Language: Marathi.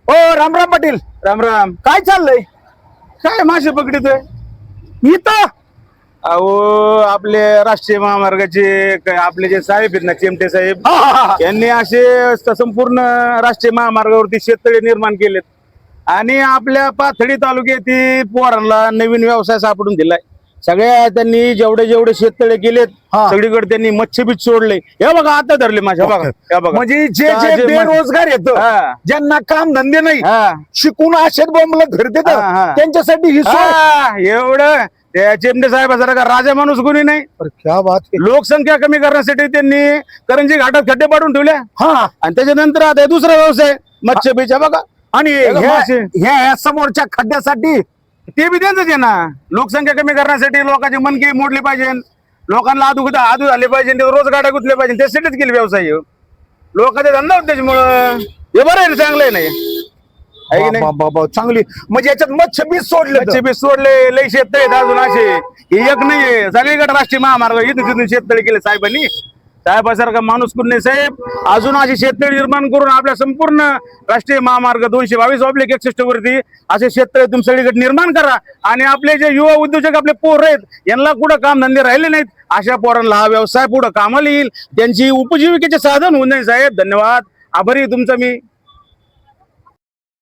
ओ रामराम पाटील, राम राम. काय चाललंय काय मासे पकडतोय इथं? अहो आपले राष्ट्रीय महामार्गाचे आपले जे साहेब आहेत ना चिमटे साहेब हा, हा, हा. यांनी असे संपूर्ण राष्ट्रीय महामार्गावरती शेततळे निर्माण केलेत आणि आपल्या पाथडी तालुक्यातील पोरांना नवीन व्यवसाय सापडून दिलाय. सगळ्या त्यांनी जेवढे जेवढे शेततळे केलेत हा. सगळीकडे त्यांनी मच्छीबीज सोडले. हे बघा आता धरले माझ्या बघा हे बघा. म्हणजे जे ताजे जे बेरोजगार येत हा. ज्यांना काम धंदे नाही, हा. शिकून असेच बोंबला फिरते हा, हा. त्यांच्यासाठी ही सोय. हा, एवढं त्या चिमटे साहेबासारखा का राजा माणूस कोणी नाही. अरे क्या बात आहे. लोकसंख्या कमी करण्यासाठी त्यांनी करंजी घाटात खड्डे पाडून ठेवल्या हा आणि त्याच्यानंतर आता हे दुसरा व्यवसाय मत्स्यबीजचा बघा. आणि बघा मासे. ह्या समोरच्या खड्ड्यासाठी ते बी त्यांचंच आहे ना. लोकसंख्या कमी करण्यासाठी लोकांची मनके मोडली पाहिजे, लोकांना आदू झाले पाहिजे, ते रोज गाड्या गुतले पाहिजे, त्यासाठीच केले व्यवसाय ह्यो. लोकांचा धंदा होता त्याच्यामुळं हे बरं आहे ना, चांगलं आहे नाही आहे की नाही. बाबा चांगली, म्हणजे याच्यात मच्छबीज सोडले मच्छीबीज सोडले, लई शेततळे आहेत अजून असे. हे एक नाहीये, सगळीकडे राष्ट्रीय महामार्ग इथून तिथून शेततळे केले साहेबांनी. साहेबासारखा माणूस कोण नाही साहेब. अजून असे शेततळे निर्माण करून आपल्या संपूर्ण राष्ट्रीय महामार्ग 222/61 वरती असे शेततळे तुम्ही सगळीकडे निर्माण करा आणि आपले जे युवा उद्योजक आपले पोर आहेत यांना कुठं काम धंदे राहिले नाहीत, अशा पोरांना हा व्यवसाय पुढे कामाला येईल, त्यांची उपजीविकेचे साधन होऊ नये साहेब. धन्यवाद, आभारी आहे तुमचा मी.